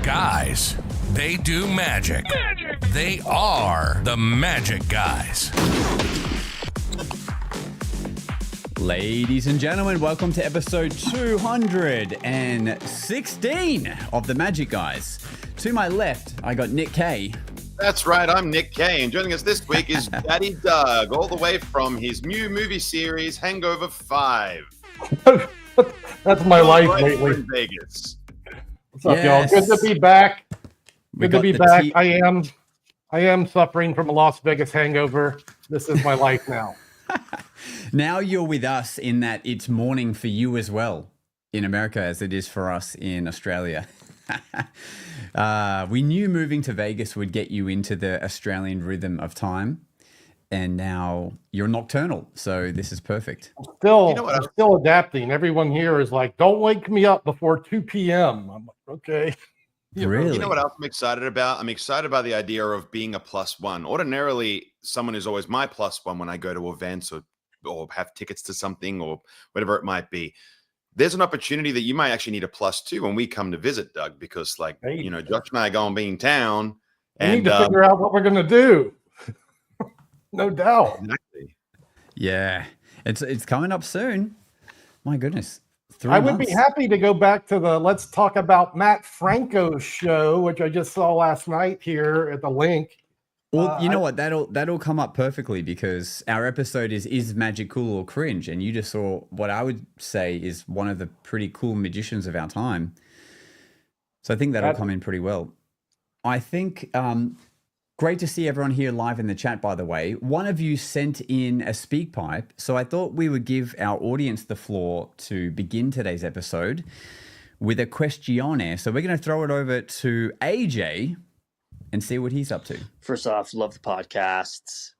Guys, they do magic. They are the Magic Guys. Ladies and gentlemen, welcome to episode 216 of the Magic Guys. To my left, I got Nick K. That's right, I'm Nick K, and joining us this week is Daddy Doug, all the way from his new movie series, Hangover 5. That's my life lately. In Vegas. What's up, y'all? Good to be back. Good to be back. I am suffering from a Las Vegas hangover. This is my life now. Now you're with us in that it's morning for you as well in America as it is for us in Australia. We knew moving to Vegas would get you into the Australian rhythm of time, and now you're nocturnal, so this is perfect. I'm still adapting. Everyone here is like, don't wake me up before 2 p.m. I'm like, okay. Really? You know what else I'm excited about? I'm excited about the idea of being a +1. Ordinarily, someone is always my +1 when I go to events or have tickets to something or whatever it might be. There's an opportunity that you might actually need a +2 when we come to visit, Doug, because Josh and I are going to be in town. We need to figure out what we're going to do. No doubt. Exactly. Yeah. It's coming up soon. My goodness. 3 I months. would be happy to go back to the Let's Talk About Matt Franco's show, which I just saw last night here at the link. Well, you know what? That'll come up perfectly because our episode is Magic cool or cringe? And you just saw what I would say is one of the pretty cool magicians of our time. So I think that'll come in pretty well. I think great to see everyone here live in the chat, by the way. One of you sent in a speak pipe, so I thought we would give our audience the floor to begin today's episode with a questionnaire. So we're going to throw it over to AJ and see what he's up to. First off, love the podcasts.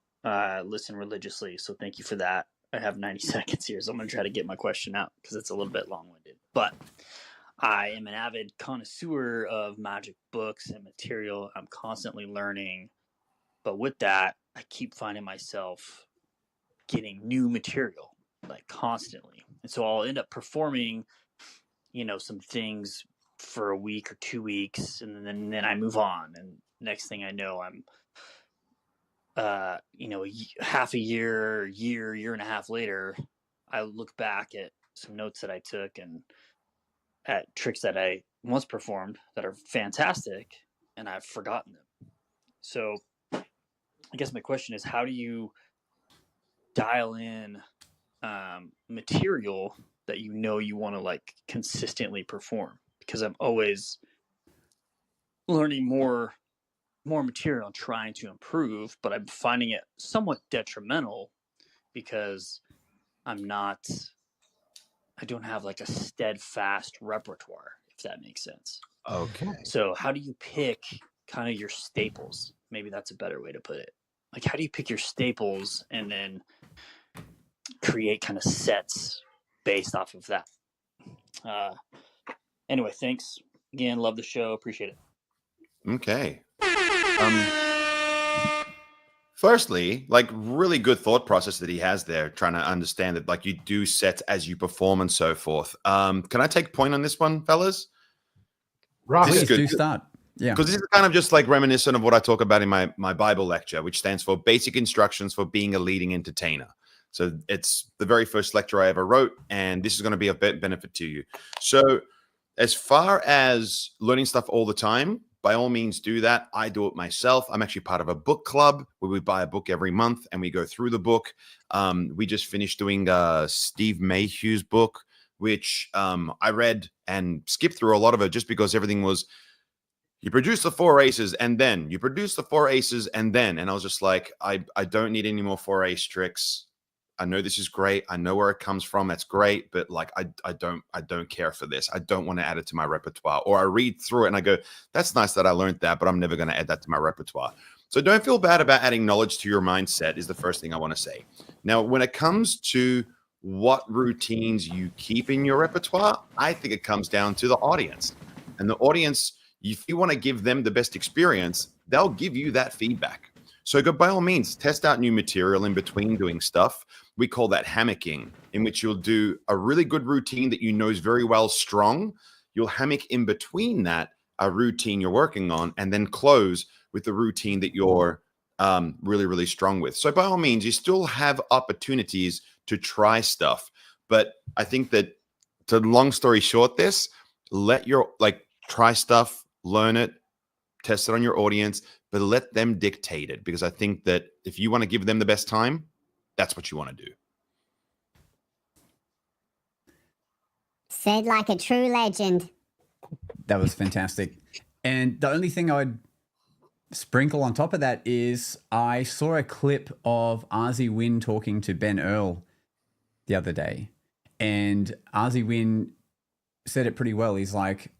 Listen religiously, so thank you for that. I have 90 seconds here, so I'm going to try to get my question out because it's a little bit long-winded. But I am an avid connoisseur of magic books and material. I'm constantly learning. But with that, I keep finding myself getting new material, like constantly. And so I'll end up performing, some things for a week or 2 weeks, and then I move on. And next thing I know, I'm, half a year and a half later, I look back at some notes that I took and at tricks that I once performed that are fantastic, and I've forgotten them. So I guess my question is, how do you dial in material that you want to consistently perform? Because I'm always learning more material and trying to improve, but I'm finding it somewhat detrimental because I don't have a steadfast repertoire, if that makes sense. Okay. So how do you pick kind of your staples? Maybe that's a better way to put it. How do you pick your staples and then create kind of sets based off of that? Anyway, thanks again. Love the show. Appreciate it. Okay. Firstly, really good thought process that he has there, trying to understand that you do sets as you perform and so forth. Can I take point on this one, fellas? Right. Please do start. Yeah. Because this is kind of just reminiscent of what I talk about in my Bible lecture, which stands for Basic Instructions for Being a Leading Entertainer. So it's the very first lecture I ever wrote, and this is going to be of benefit to you. So as far as learning stuff all the time, by all means do that. I do it myself. I'm actually part of a book club where we buy a book every month and we go through the book. We just finished doing Steve Mayhew's book, which I read and skipped through a lot of it just because everything was, you produce the 4 aces and then you produce the 4 aces and then, and I was just like, I don't need any more 4 ace tricks. I know this is great. I know where it comes from. That's great. But I don't care for this. I don't want to add it to my repertoire. Or I read through it and I go, that's nice that I learned that, but I'm never going to add that to my repertoire. So don't feel bad about adding knowledge to your mindset is the first thing I want to say. Now, when it comes to what routines you keep in your repertoire, I think it comes down to the audience. And the audience, if you want to give them the best experience, they'll give you that feedback. So go, by all means, test out new material in between doing stuff. We call that hammocking, in which you'll do a really good routine that you know is very well strong. You'll hammock in between that a routine you're working on, and then close with the routine that you're really, really strong with. So by all means, you still have opportunities to try stuff. But I think that, to long story short, try stuff, learn it, test it on your audience, but let them dictate it. Because I think that if you want to give them the best time, that's what you want to do. Said like a true legend. That was fantastic. And the only thing I'd sprinkle on top of that is I saw a clip of RZ Win talking to Ben Earl the other day. And RZ Win said it pretty well. He's like,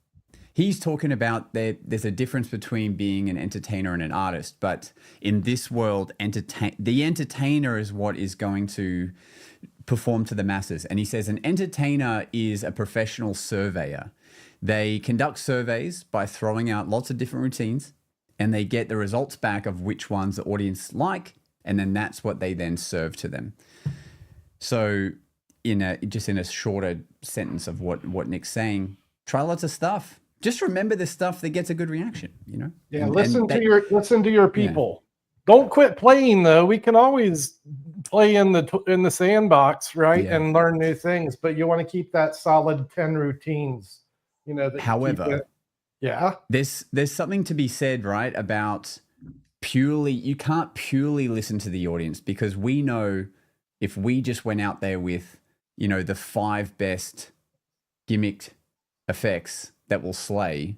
he's talking about there's a difference between being an entertainer and an artist. But in this world, the entertainer is what is going to perform to the masses. And he says an entertainer is a professional surveyor. They conduct surveys by throwing out lots of different routines, and they get the results back of which ones the audience like, and then that's what they then serve to them. So in a shorter sentence of what Nick's saying, try lots of stuff. Just remember the stuff that gets a good reaction, you know? Yeah, listen to your people. Yeah. Don't quit playing though. We can always play in the sandbox, right? Yeah. And learn new things, but you want to keep that solid 10 routines, you know, that however, yeah. There's something to be said, right, about you can't purely listen to the audience, because we know if we just went out there with, you know, the 5 best gimmicked effects that will slay,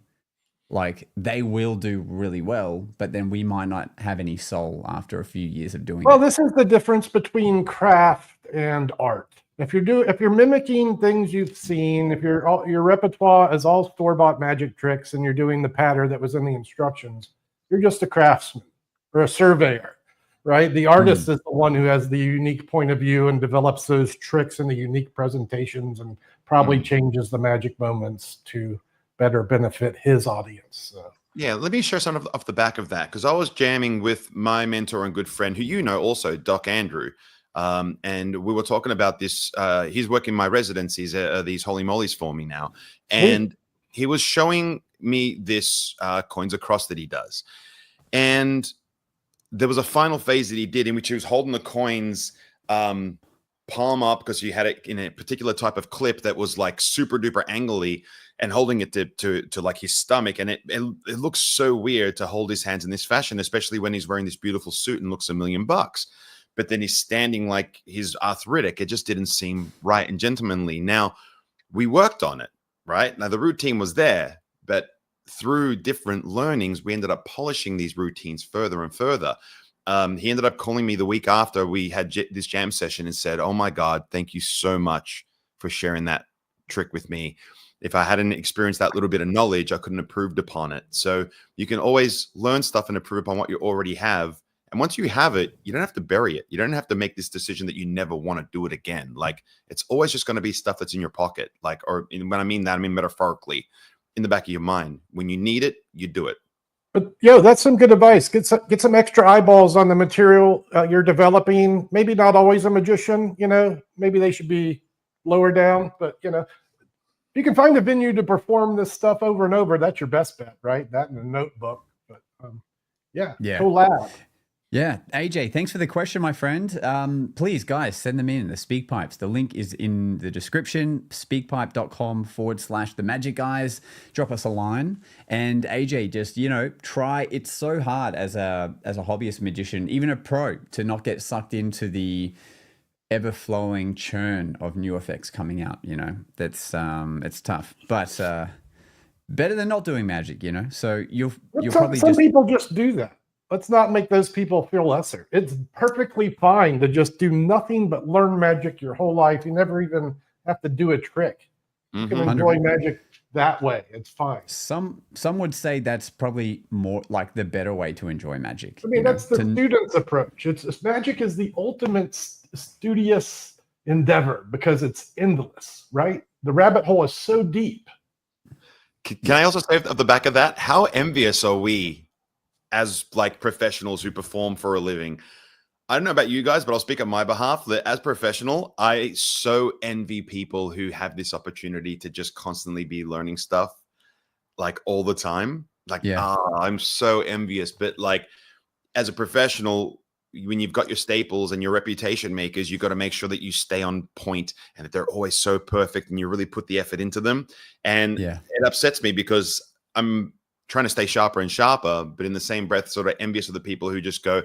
like they will do really well, but then we might not have any soul after a few years of doing it. Well, this is the difference between craft and art. If you're mimicking things you've seen, if your repertoire is all store-bought magic tricks and you're doing the pattern that was in the instructions, you're just a craftsman or a surveyor, right? The artist is the one who has the unique point of view and develops those tricks and the unique presentations and probably changes the magic moments to better benefit his audience. So. Yeah, let me share something off the back of that, because I was jamming with my mentor and good friend, who you know also, Doc Andrew. And we were talking about this. He's working my residencies, these Holy Mollies for me now. And he was showing me this coins across that he does. And there was a final phase that he did in which he was holding the coins palm up, because you had it in a particular type of clip that was like super duper angly, and holding it to like his stomach. And it looks so weird to hold his hands in this fashion, especially when he's wearing this beautiful suit and looks $1 million. But then he's standing like he's arthritic. It just didn't seem right and gentlemanly. Now, we worked on it, right? Now, the routine was there, but through different learnings, we ended up polishing these routines further and further. He ended up calling me the week after we had this jam session and said, "Oh my God, thank you so much for sharing that trick with me. If I hadn't experienced that little bit of knowledge, I couldn't have improved upon it." So you can always learn stuff and improve upon what you already have. And once you have it, you don't have to bury it. You don't have to make this decision that you never want to do it again. Like, it's always just going to be stuff that's in your pocket. Like, when I mean that, I mean metaphorically, in the back of your mind. When you need it, you do it. But that's some good advice. Get some extra eyeballs on the material you're developing. Maybe not always a magician, you know. Maybe they should be lower down. But, you know, if you can find a venue to perform this stuff over and over, that's your best bet, right? That in a notebook. But yeah, collab. Yeah, AJ, thanks for the question, my friend. Please, guys, send them in, the speak pipes. The link is in the description, speakpipe.com/the magic guys. Drop us a line. And AJ, just, you know, try. It's so hard as a hobbyist magician, even a pro, to not get sucked into the ever-flowing churn of new effects coming out, you know. That's it's tough. But better than not doing magic, you know. So you'll probably some people just do that. Let's not make those people feel lesser. It's perfectly fine to just do nothing but learn magic your whole life. You never even have to do a trick. You can enjoy magic that way. It's fine. Some would say that's probably more like the better way to enjoy magic. I mean, that's the student's approach. Magic is the ultimate studious endeavor because it's endless, right? The rabbit hole is so deep. Can I also say off the back of that, how envious are we as like professionals who perform for a living? I don't know about you guys, but I'll speak on my behalf that as professional, I so envy people who have this opportunity to just constantly be learning stuff. like all the time. Like, Yeah. I'm so envious. But like, as a professional, when you've got your staples and your reputation makers, you've got to make sure that you stay on point and that they're always so perfect and you really put the effort into them. And Yeah. it upsets me because I'm trying to stay sharper and sharper, but in the same breath, sort of envious of the people who just go,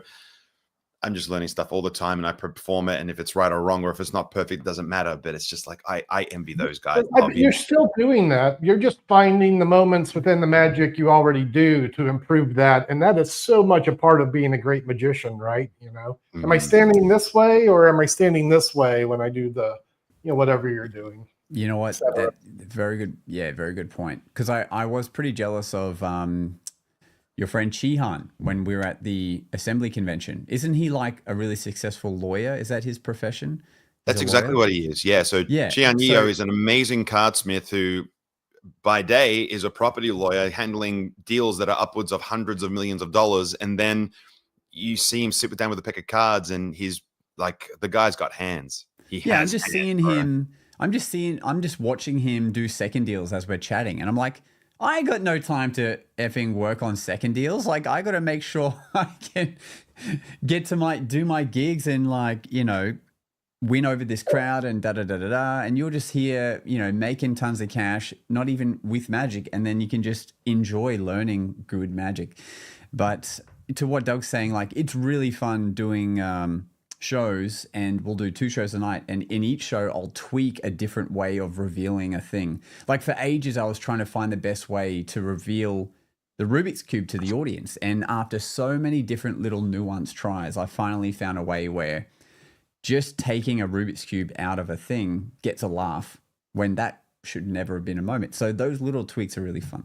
I'm just learning stuff all the time and I perform it. And if it's right or wrong, or if it's not perfect, it doesn't matter. But it's just like, I envy those guys. You're still doing that. You're just finding the moments within the magic you already do to improve that. And that is so much a part of being a great magician, right? You know, am I standing this way or am I standing this way when I do the, you know, whatever you're doing? You know what? Very good. Yeah, very good point. Because I was pretty jealous of your friend Chihan when we were at the assembly convention. Isn't he like a really successful lawyer? Is that his profession? That's exactly what he is. Yeah. So Chihan Yeo is an amazing cardsmith who by day is a property lawyer handling deals that are upwards of hundreds of millions of dollars. And then you see him sit down with a pack of cards and he's like, the guy's got hands. I'm just seeing him. I'm just watching him do second deals as we're chatting. And I'm like, I got no time to effing work on second deals. Like, I got to make sure I can get to do my gigs and, like, you know, win over this crowd and da-da-da-da-da. And you're just here, you know, making tons of cash, not even with magic. And then you can just enjoy learning good magic. But to what Doug's saying, like, it's really fun doing shows, and we'll do 2 shows a night, and in each show I'll tweak a different way of revealing a thing. Like, for ages I was trying to find the best way to reveal the Rubik's Cube to the audience, and after so many different little nuanced tries, I finally found a way where just taking a Rubik's Cube out of a thing gets a laugh when that should never have been a moment. So those little tweaks are really fun.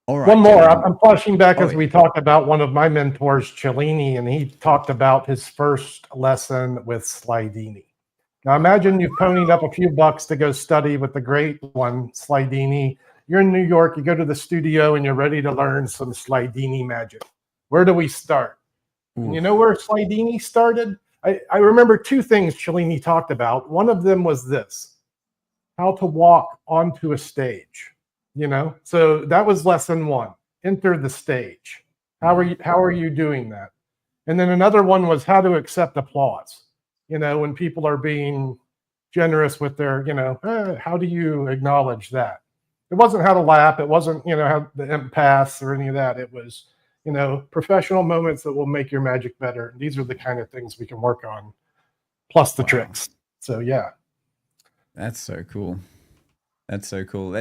All right, one more. I'm flashing back as we talked about one of my mentors, Cellini, and he talked about his first lesson with Slidini. Now imagine you've ponied up a few bucks to go study with the great one, Slidini. You're in New York, you go to the studio and you're ready to learn some Slidini magic. Where do we start? And you know where Slidini started? I remember 2 things Cellini talked about. One of them was this: how to walk onto a stage. You know, so that was lesson 1. Enter the stage. How are you doing that? And then another one was how to accept applause. You know, when people are being generous with their, you know, how do you acknowledge that? It wasn't how to laugh. It wasn't, you know, how the empaths or any of that. It was, you know, professional moments that will make your magic better. These are the kind of things we can work on, plus the tricks. So yeah, that's so cool. That's so cool.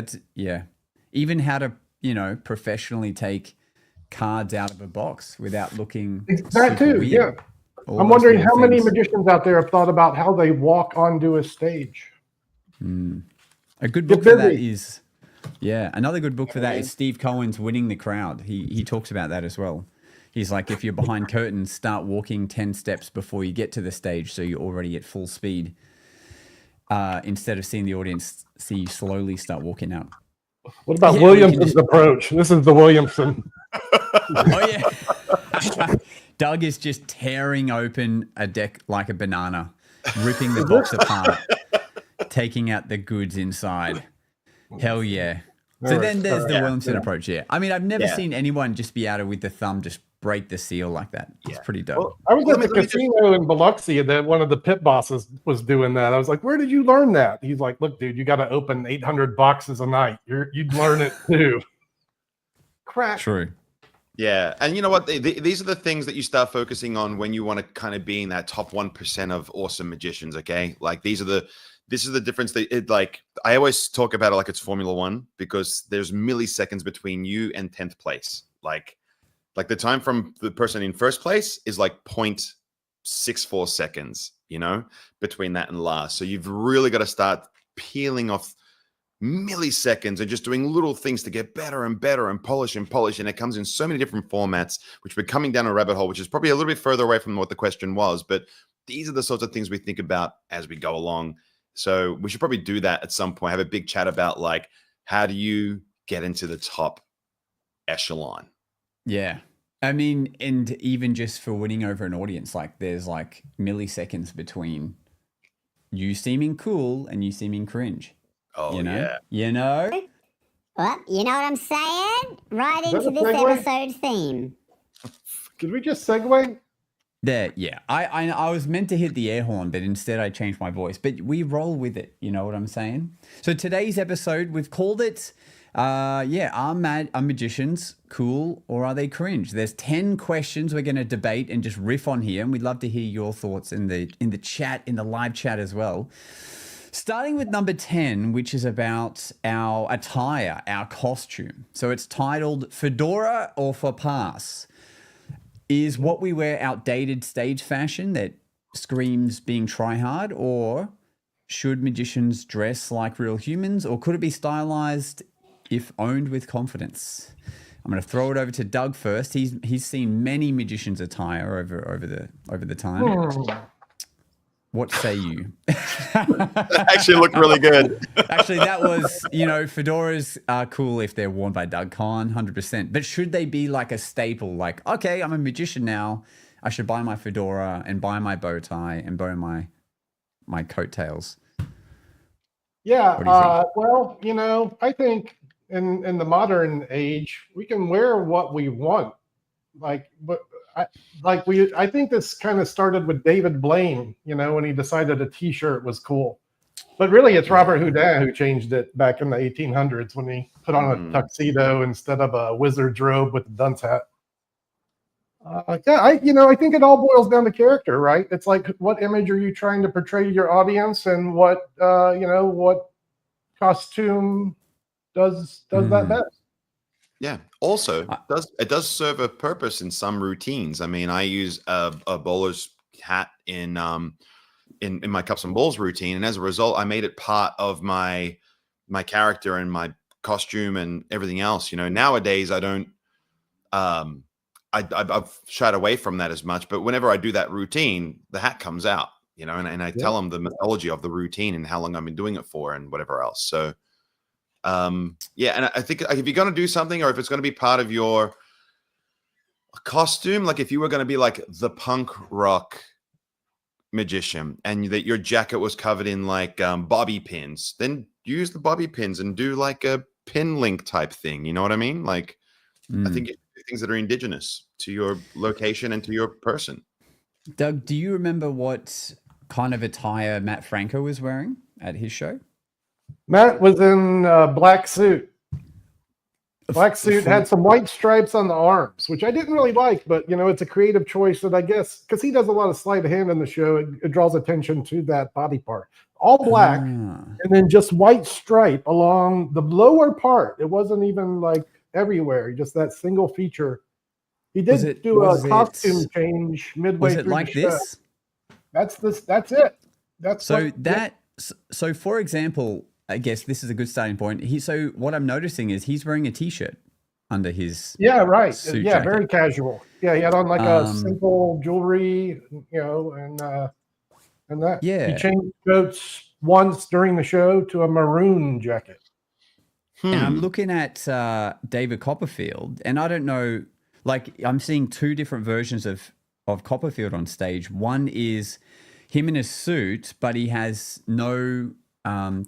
Even how to, you know, professionally take cards out of a box without looking that too. Weird. Yeah. I'm wondering how many magicians out there have thought about how they walk onto a stage. A good book for that is, another good book for that is Steve Cohen's Winning the Crowd. He talks about that as well. He's like, if you're behind curtains, start walking 10 steps before you get to the stage so you're already at full speed. Instead of seeing the audience see you slowly start walking out. What about Williamson's approach? This is the Williamson. Doug is just tearing open a deck like a banana, ripping the box apart, taking out the goods inside. Hell yeah. So then there's the Williamson approach, I mean, I've never seen anyone just be able to, with the thumb, just break the seal like that. It's pretty dope. Well, I was at the casino in Biloxi, and then one of the pit bosses was doing that. I was like, where did you learn that? He's like, look, dude, you got to open 800 boxes a night. You'd learn it too. Crap. True. Yeah. And you know what? These are the things that you start focusing on when you want to kind of be in that top 1% of awesome magicians. Okay. Like this is the difference that like, I always talk about it like it's Formula 1 because there's milliseconds between you and 10th place. Like the time from the person in first place is like 0.64 seconds, you know, between that and last. So you've really got to start peeling off milliseconds and just doing little things to get better and better and polish. And it comes in so many different formats, which we're coming down a rabbit hole, which is probably a little bit further away from what the question was. But these are the sorts of things we think about as we go along. So we should probably do that at some point, have a big chat about like, how do you get into the top echelon? Yeah. I mean, and even just for winning over an audience, like there's like milliseconds between you seeming cool and you seeming cringe. Oh, you know? yeah. You know? Well, you know what I'm saying? Right Is that into a this segue? episode's theme. Could we just segue? There, yeah. I was meant to hit the air horn, but instead I changed my voice. But we roll with it. You know what I'm saying? So today's episode, we've called it, are magicians cool or are they cringe? There's 10 questions we're going to debate and just riff on here, and we'd love to hear your thoughts in the chat, in the live chat as well. Starting with number 10, which is about our attire, our costume. So it's titled Fedora or for Pass. Is what we wear outdated stage fashion that screams being try-hard, or should magicians dress like real humans, or could it be stylized if owned with confidence? I'm going to throw it over to Doug first. He's seen many magicians' attire over the time. What say you? That actually looked really good. Actually, that was, fedoras are cool if they're worn by Doug Kahn, 100%. But should they be like a staple? Like, okay, I'm a magician now. I should buy my fedora and buy my bow tie and bow my coattails. Yeah. What do you think? I think in the modern age, we can wear what we want. I think this kind of started with David Blaine, when he decided a T-shirt was cool. But really, it's Robert Houdin who changed it back in the 1800s when he put on a tuxedo instead of a wizard's robe with a dunce hat. I think it all boils down to character, right? It's like, what image are you trying to portray to your audience, and what costume does that best? Yeah. Also, it does serve a purpose in some routines. I mean, I use a bowler's hat in my cups and balls routine, and as a result, I made it part of my character and my costume and everything else. Nowadays I don't. I've shied away from that as much, but whenever I do that routine, the hat comes out. And I tell them the mythology of the routine and how long I've been doing it for and whatever else. So. And I think if you're going to do something, or if it's going to be part of your costume, like if you were going to be like the punk rock magician and that your jacket was covered in like bobby pins, then use the bobby pins and do like a pin link type thing. You know what I mean? Like, I think things that are indigenous to your location and to your person. Doug, do you remember what kind of attire Matt Franco was wearing at his show? Matt was in a black suit. Black suit had some white stripes on the arms, which I didn't really like, but it's a creative choice that I guess, because he does a lot of sleight of hand in the show, it draws attention to that body part. All black, and then just white stripe along the lower part. It wasn't even like everywhere, just that single feature. He did do a costume change midway through like the show. this? That's it. So for example, I guess this is a good starting point. So what I'm noticing is he's wearing a T-shirt under his suit jacket. Very casual. Yeah, he had on like a simple jewelry, and that. Yeah. He changed coats once during the show to a maroon jacket. And I'm looking at David Copperfield, and I don't know, like I'm seeing two different versions of Copperfield on stage. One is him in a suit, but he has no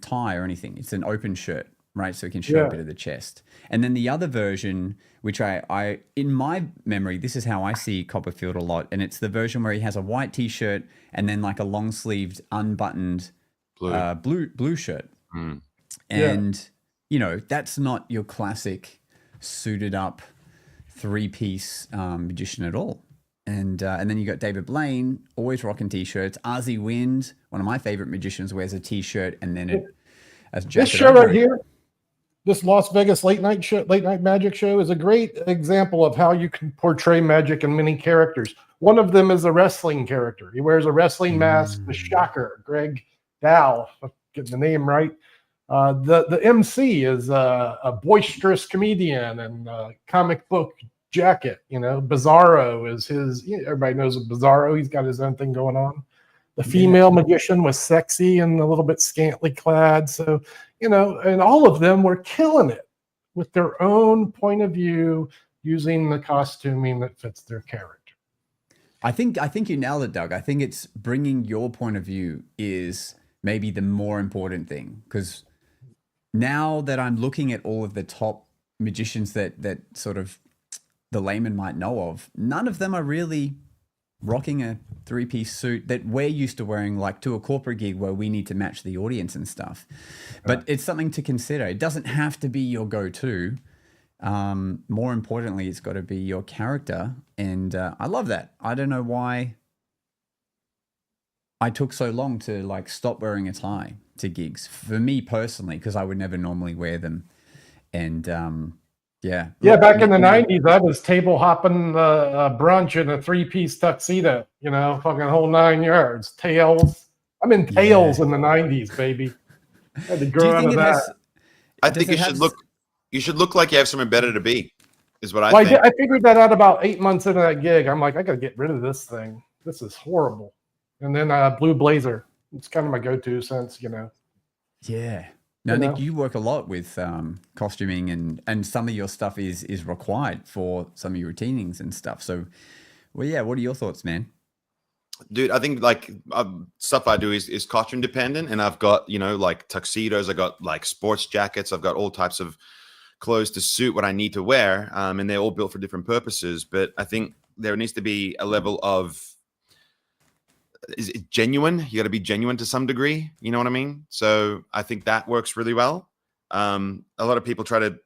tie or anything. It's an open shirt, right? So he can show a bit of the chest. And then the other version, which I in my memory, this is how I see Copperfield a lot, and it's the version where he has a white T-shirt and then like a long-sleeved, unbuttoned blue shirt. And that's not your classic suited up three-piece magician at all. And then you got David Blaine, always rocking T-shirts. Ozzy Wind, one of my favorite magicians, wears a T-shirt and then a jacket. This show right here, this Las Vegas late night magic show, is a great example of how you can portray magic in many characters. One of them is a wrestling character. He wears a wrestling mask. The Shocker, Greg Dow, getting the name right. The MC is a boisterous comedian and comic book jacket. Bizarro is his. Everybody knows Bizarro. He's got his own thing going on. The female magician was sexy and a little bit scantily clad. So, and all of them were killing it with their own point of view, using the costuming that fits their character. I think you nailed it, Doug. I think it's bringing your point of view is maybe the more important thing, because now that I'm looking at all of the top magicians that sort of the layman might know of, none of them are really rocking a 3-piece suit that we're used to wearing, like to a corporate gig where we need to match the audience and stuff. But it's something to consider. It doesn't have to be your go-to. More importantly, it's got to be your character. And I love that. I don't know why I took so long to like stop wearing a tie to gigs for me personally, because I would never normally wear them. And yeah. Back in the 90s, I was table hopping brunch in a 3-piece tuxedo, fucking whole 9 yards. Tails. I'm in tails in the 90s, baby. I had to grow out of that. I think you should look like you have somewhere better to be, is what I think. I figured that out about 8 months into that gig. I'm like, I got to get rid of this thing. This is horrible. And then blue blazer. It's kind of my go-to since, Yeah. Now, Nick, you work a lot with costuming, and some of your stuff is required for some of your routines and stuff. So, well, yeah, what are your thoughts, man? Dude, I think like stuff I do is costume dependent, and I've got, like tuxedos, I got like sports jackets, I've got all types of clothes to suit what I need to wear, and they're all built for different purposes. But I think there needs to be a level of, is it genuine? You got to be genuine to some degree. You know what I mean? So I think that works really well. A lot of people try to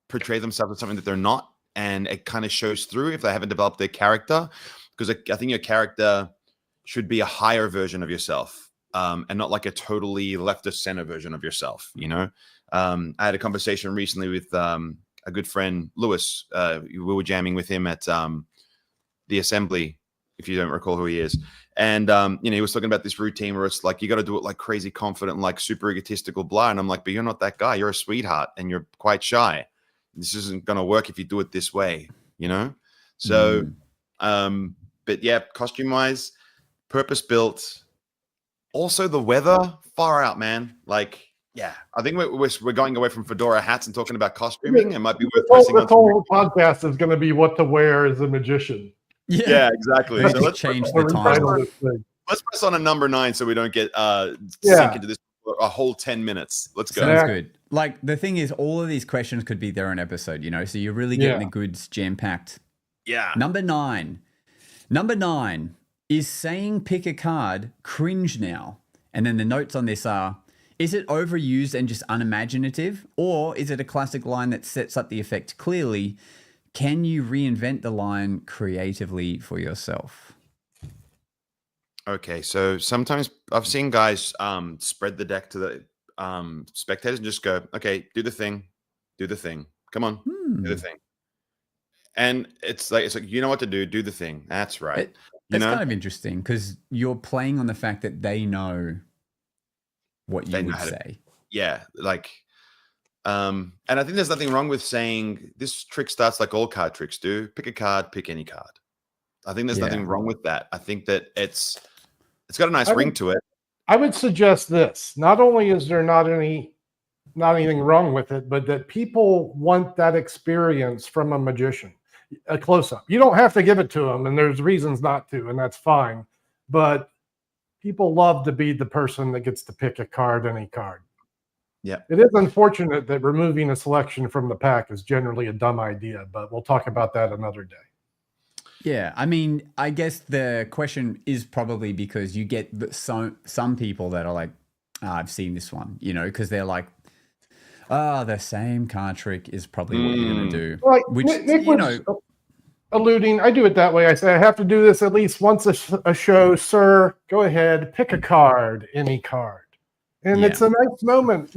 portray themselves as something that they're not, and it kind of shows through if they haven't developed their character, because I think your character should be a higher version of yourself, and not like a totally left of center version of yourself. I had a conversation recently with a good friend, Lewis. We were jamming with him at the Assembly, if you don't recall who he is. And, he was talking about this routine where it's like, you got to do it like crazy confident and like super egotistical, blah. And I'm like, but you're not that guy. You're a sweetheart and you're quite shy. This isn't going to work if you do it this way, So, but yeah, costume wise, purpose built. Also the weather, far out, man. Like, yeah, I think we're going away from fedora hats and talking about costuming. It might be worth pressing on. This whole podcast is going to be what to wear as a magician. Yeah, exactly. So let's change the title. Let's press on a number 9 so we don't get sink into this a whole 10 minutes. Let's go. Sounds good. Like the thing is, all of these questions could be their own episode, so you're really getting the goods jam-packed. Yeah. Number 9 is saying pick a card cringe now. And then the notes on this are, is it overused and just unimaginative? Or is it a classic line that sets up the effect clearly? Can you reinvent the line creatively for yourself? Okay, so sometimes I've seen guys spread the deck to the spectators and just go, okay, do the thing. Come on, do the thing. And it's like you know what to do the thing. That's right. That's kind of interesting because you're playing on the fact that they know what you would say. Yeah, like and I think there's nothing wrong with saying this trick starts like all card tricks do. Pick a card, pick any card. I think there's nothing wrong with that. I think that it's got a nice ring to it. I would suggest this. Not only is there not anything wrong with it, but that people want that experience from a magician, a close-up. You don't have to give it to them, and there's reasons not to, and that's fine. But people love to be the person that gets to pick a card, any card. Yeah. It is unfortunate that removing a selection from the pack is generally a dumb idea, but we'll talk about that another day. Yeah, I mean, I guess the question is probably because you get some people that are like, I've seen this one, because they're like, the same card trick is probably what you're going to do. Like, which, Nick was alluding, I do it that way. I say, I have to do this at least once a show. Sir, go ahead, pick a card, any card. And it's a nice moment,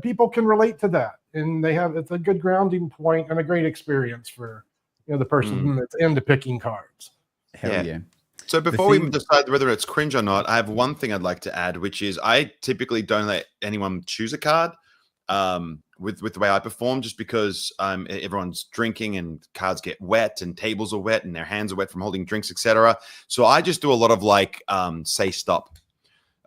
people can relate to that. And it's a good grounding point and a great experience for the person that's into picking cards. Hell yeah. So before we decide whether it's cringe or not, I have one thing I'd like to add, which is I typically don't let anyone choose a card with the way I perform, just because everyone's drinking and cards get wet and tables are wet and their hands are wet from holding drinks, etc. So I just do a lot of like say stop.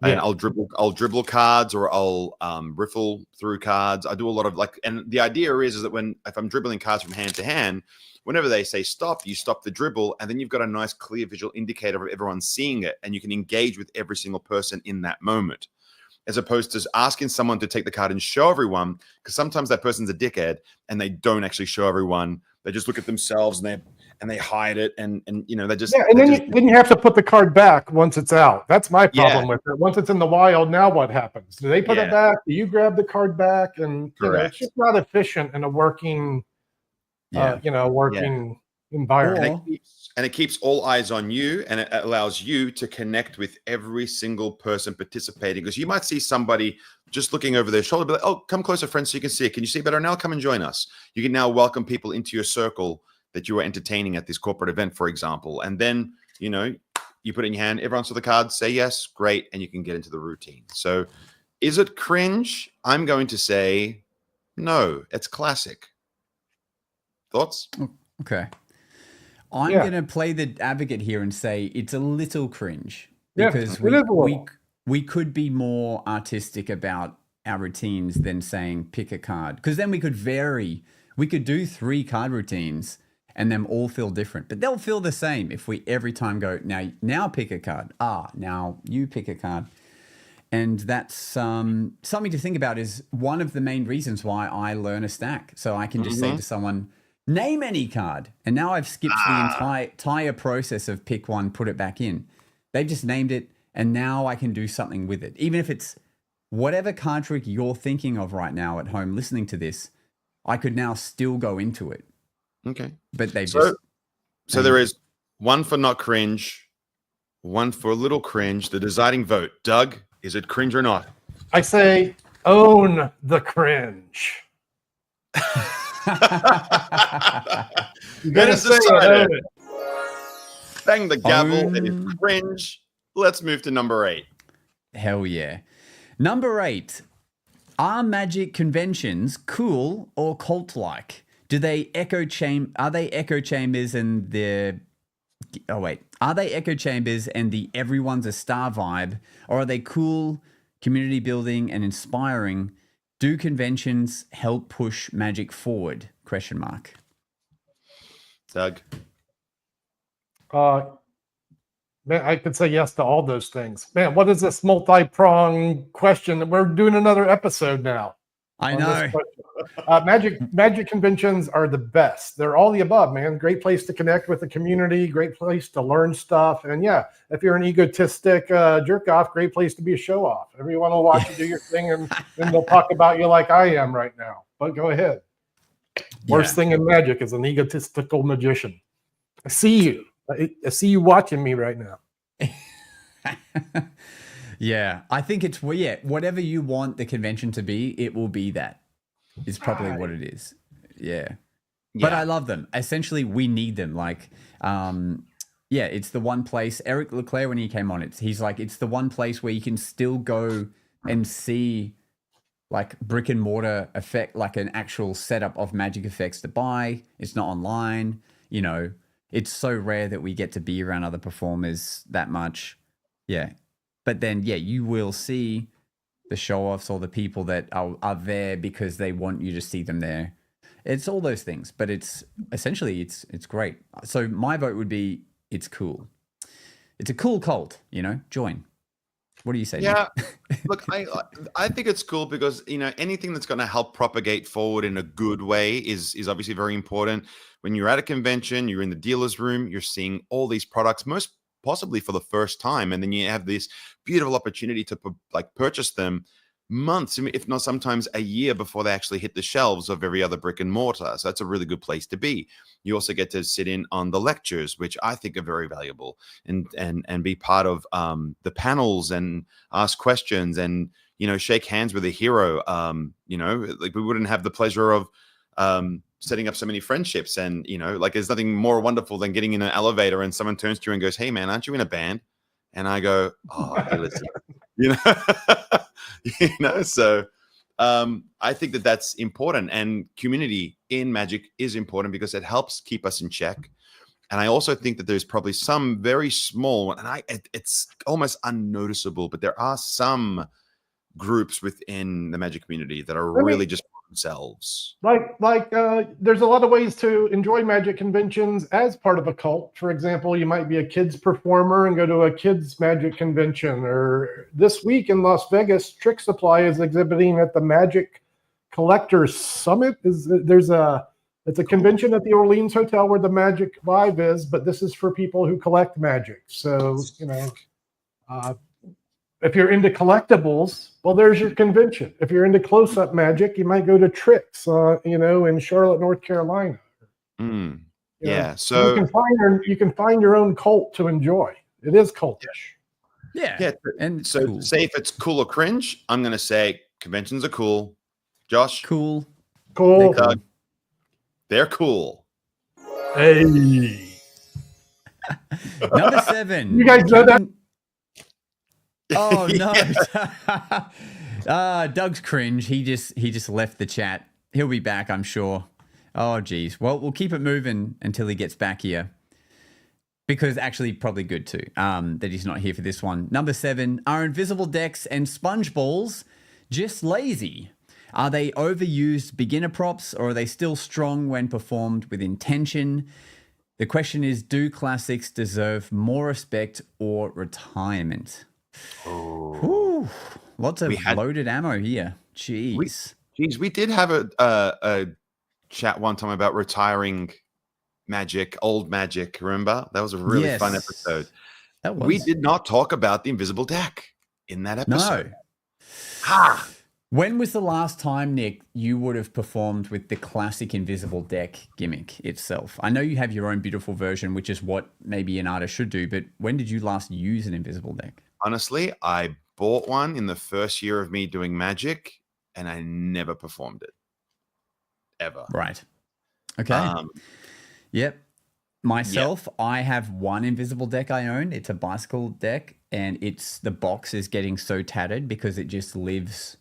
And I'll dribble cards, or I'll riffle through cards. I do a lot of and the idea is that if I'm dribbling cards from hand to hand, whenever they say stop, you stop the dribble, and then you've got a nice clear visual indicator of everyone seeing it, and you can engage with every single person in that moment. as opposed to asking someone to take the card and show everyone, because sometimes that person's a dickhead and they don't actually show everyone. They just look at themselves and they hide it, and you know, they just and then you have to put the card back once it's out. That's my problem with it. Once it's in the wild, now what happens? Do they put it back? Do you grab the card back? And you know, it's just not efficient in a working, environment. And it keeps all eyes on you, and it allows you to connect with every single person participating. Because you might see somebody just looking over their shoulder, be like, "Oh, come closer, friend, so you can see it. Can you see better now? Come and join us." You can now welcome people into your circle that you were entertaining at this corporate event, for example. And then, you know, you put it in your hand, everyone saw the card, say yes, great, and you can get into the routine. So is it cringe? I'm going to say no, it's classic. Thoughts? Okay. I'm going to play the advocate here and say it's a little cringe because we could be more artistic about our routines than saying pick a card, because then we could vary. We could do 3 card routines and them all feel different, but they'll feel the same if we every time go, now pick a card. Now you pick a card. And that's something to think about. Is one of the main reasons why I learn a stack. So I can just say to someone, name any card. And now I've skipped the entire process of pick one, put it back in. They've just named it, and now I can do something with it. Even if it's whatever card trick you're thinking of right now at home listening to this, I could now still go into it. Okay. But they've So there is one for not cringe, one for a little cringe, the deciding vote. Doug, is it cringe or not? I say own the cringe. You gotta say it. Bang the gavel. It is cringe. Let's move to number 8. Hell yeah. Number 8. Are magic conventions cool or cult-like? Are they echo chambers and the everyone's a star vibe, or are they cool, community building and inspiring? Do conventions help push magic forward? ? Doug. Man, I could say yes to all those things. Man, what is this multi-pronged question? We're doing another episode now. I know. Magic conventions are the best. They're all the above, man. Great place to connect with the community. Great place to learn stuff. And yeah, if you're an egotistic jerk off, great place to be a show off. Everyone will watch you do your thing, and they'll talk about you like I am right now. But go ahead. Worst thing in magic is an egotistical magician. I see you. I see you watching me right now. Yeah, I think it's whatever you want the convention to be, it will be that. Is probably what it is. Yeah. But I love them. Essentially, we need them. Like, it's the one place. Eric Leclerc, when he came on, he's like, it's the one place where you can still go and see like brick and mortar effect, like an actual setup of magic effects to buy. It's not online. You know, it's so rare that we get to be around other performers that much. Yeah. But then, you will see the show-offs or the people that are there because they want you to see them there. It's all those things, but it's essentially it's great. So my vote would be it's cool. It's a cool cult, join. What do you say? Yeah, look, I think it's cool because, anything that's going to help propagate forward in a good way is obviously very important. When you're at a convention, you're in the dealer's room, you're seeing all these products, most possibly for the first time, and then you have this beautiful opportunity to purchase them months, if not sometimes a year before they actually hit the shelves of every other brick and mortar. So that's a really good place to be. You also get to sit in on the lectures, which I think are very valuable, and be part of the panels and ask questions and shake hands with a hero. We wouldn't have the pleasure of setting up so many friendships, and there's nothing more wonderful than getting in an elevator and someone turns to you and goes, "Hey man, aren't you in a band?" And I go, "Oh, hey, listen." So I think that's important, and community in magic is important because it helps keep us in check. And I also think that there's probably some very small, and it's almost unnoticeable, but there are some groups within the magic community that are really just themselves. There's a lot of ways to enjoy magic conventions as part of a cult. For example, you might be a kids performer and go to a kids magic convention. Or this week in Las Vegas, Trick Supply is exhibiting at the Magic Collectors Summit. It's a convention at the Orleans Hotel where the Magic Vibe is, but this is for people who collect magic. So, if you're into collectibles, well, there's your convention. If you're into close-up magic, you might go to Tricks, in Charlotte, North Carolina. Yeah, so you can find your own cult to enjoy. It is cultish. Yeah, and so cool. Say if it's cool or cringe, I'm gonna say conventions are cool. Josh, cool. They're cool. Hey, number 7. You guys know that? Oh no. Doug's cringe. He just left the chat. He'll be back, I'm sure. Oh geez. Well, we'll keep it moving until he gets back here. Because actually probably good too. That he's not here for this one. Number 7, are invisible decks and sponge balls just lazy? Are they overused beginner props, or are they still strong when performed with intention? The question is, do classics deserve more respect or retirement? Oh, lots of loaded ammo here. Jeez. We did have a chat one time about retiring magic, old magic. Remember? That was a really fun episode. That was. We did not talk about the invisible deck in that episode. No. When was the last time, Nick, you would have performed with the classic invisible deck gimmick itself? I know you have your own beautiful version, which is what maybe an artist should do, but when did you last use an invisible deck? Honestly, I bought one in the first year of me doing magic, and I never performed it. Ever. Right. Okay. Yep. Myself, I have one invisible deck I own. It's a bicycle deck, and the box is getting so tattered because it just lives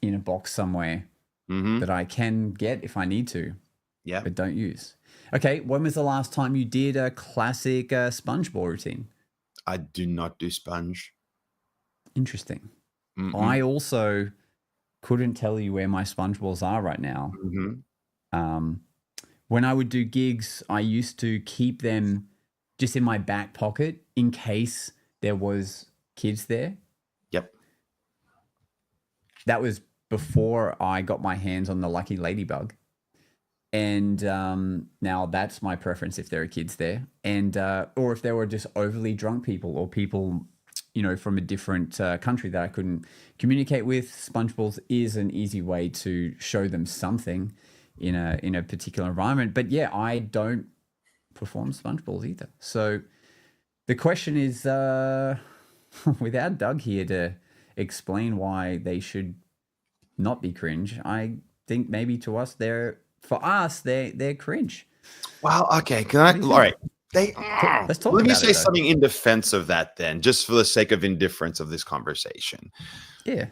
in a box somewhere that I can get if I need to, but don't use. Okay, when was the last time you did a classic sponge ball routine? I do not do sponge. Interesting. I also couldn't tell you where my sponge balls are right now. When I would do gigs, I used to keep them just in my back pocket in case there was kids there. Yep. That was before I got my hands on the lucky ladybug. And now that's my preference if there are kids there. And or if there were just overly drunk people or people, from a different country that I couldn't communicate with, sponge balls is an easy way to show them something in a particular environment. But yeah, I don't perform sponge balls either. So the question is, without Doug here to explain why they should not be cringe, I think maybe they're cringe. Well, okay. All right. Let's talk Let me about say it, something in defense of that then, just for the sake of indifference of this conversation. Yeah.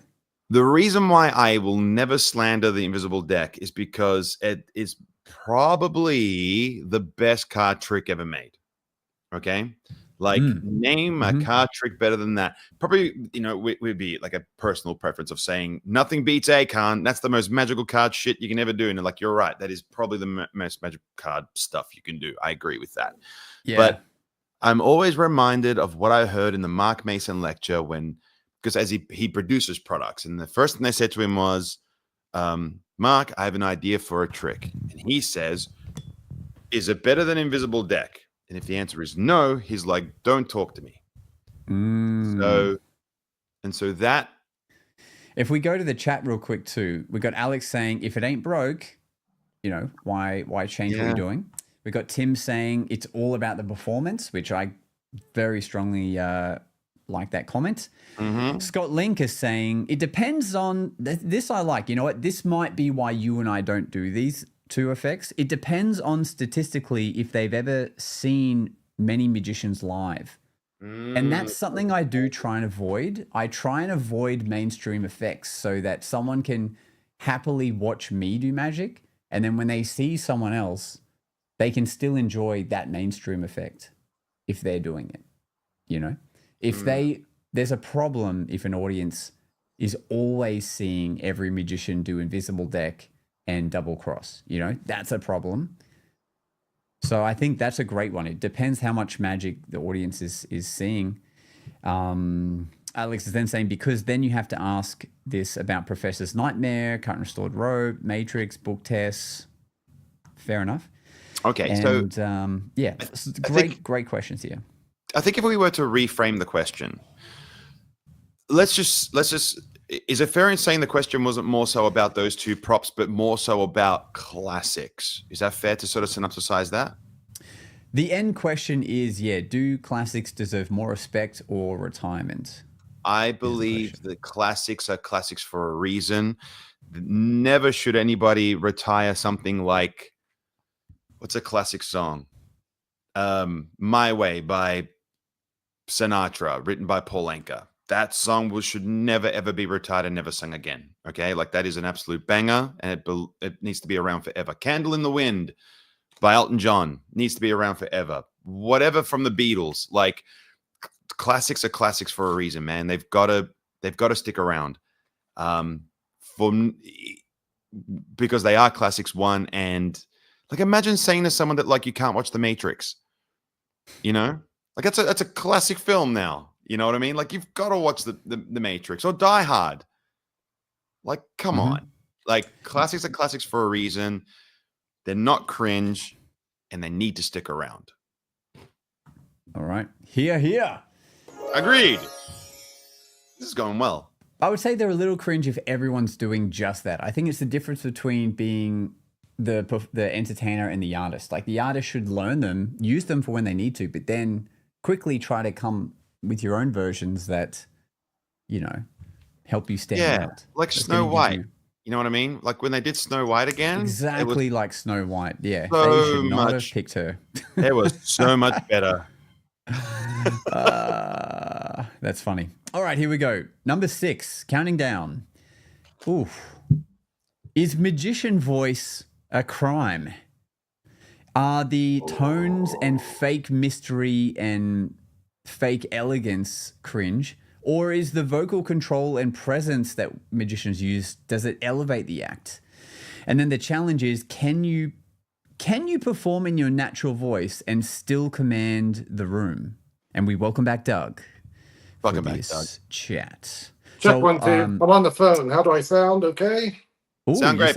The reason why I will never slander the invisible deck is because it is probably the best card trick ever made. Okay? Name a card trick better than that. Probably, would be like a personal preference of saying nothing beats Akon. That's the most magical card shit you can ever do. And you're right. That is probably the most magical card stuff you can do. I agree with that. Yeah. But I'm always reminded of what I heard in the Mark Mason lecture because as he produces products, and the first thing they said to him was, Mark, I have an idea for a trick. And he says, is it better than invisible deck? And if the answer is no, he's like, don't talk to me. So that. If we go to the chat real quick too, we got Alex saying, if it ain't broke, why change what you're doing? We got Tim saying it's all about the performance, which I very strongly like that comment. Scott Link is saying, it depends on this. I like, this might be why you and I don't do these two effects. It depends on statistically if they've ever seen many magicians live. And that's something I do try and avoid. I try and avoid mainstream effects so that someone can happily watch me do magic. And then when they see someone else, they can still enjoy that mainstream effect if they're doing it. If there's a problem if an audience is always seeing every magician do invisible deck and double cross. You know, that's a problem. So I think that's a great one. It depends how much magic the audience is seeing. Alex is then saying, because then you have to ask this about Professor's Nightmare, Current Restored Robe, Matrix, book tests. Fair enough. Okay, and, so yeah, great questions here. I think if we were to reframe the question, let's just is it fair in saying the question wasn't more so about those two props, but more so about classics? Is that fair to sort of synopsisize that? The end question is, do classics deserve more respect or retirement? I believe that classics are classics for a reason. Never should anybody retire something like, what's a classic song? My Way by Sinatra, written by Paul Anka. That song should never, ever be retired and never sung again. Okay? Like, that is an absolute banger, and it needs to be around forever. Candle in the Wind by Elton John needs to be around forever. Whatever from the Beatles, like, classics are classics for a reason, man. They've got to stick around, because they are classics. One, and like, imagine saying to someone that, like, you can't watch The Matrix. You know, like, that's a classic film now. You know what I mean? Like, you've got to watch the Matrix or Die Hard. Like, come on. Like, classics are classics for a reason. They're not cringe, and they need to stick around. All right. Here. Agreed. This is going well. I would say they're a little cringe if everyone's doing just that. I think it's the difference between being the entertainer and the artist. Like, the artist should learn them, use them for when they need to, but then quickly try to come with your own versions that, you know, help you stand out. Like Snow White. You know what I mean? Like, when they did Snow White again. Exactly like Snow White. Yeah. So they should not have picked her. It was so much better. That's funny. All right, here we go. Number 6, counting down. Oof. Is magician voice a crime? Are the tones and fake mystery and fake elegance cringe? Or is the vocal control and presence that magicians use, does it elevate the act? And then the challenge is, can you perform in your natural voice and still command the room? And we welcome back Doug. Welcome back, Doug. Chat. Check 1, 2. I'm on the phone. How do I sound? Okay. Ooh, Sound great,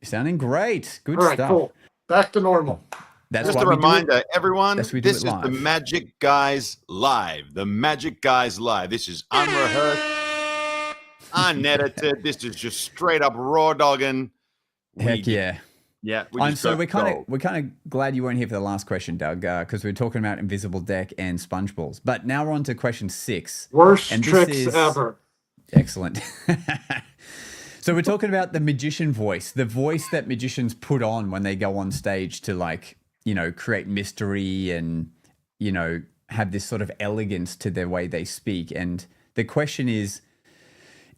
sounding great. Good All right, stuff. cool. Back to normal. That's just why a reminder, everyone, this is live. the Magic Guys Live. The Magic Guys Live. This is unrehearsed, unedited. This is just straight up raw dogging. Heck yeah. Yeah. So we're kind of glad you weren't here for the last question, Doug, because we're talking about Invisible Deck and Sponge Balls. But now we're on to question 6. Worst tricks ever. Excellent. So we're talking about the magician voice, the voice that magicians put on when they go on stage to, like, you know, create mystery and, you know, have this sort of elegance to their way they speak. And the question is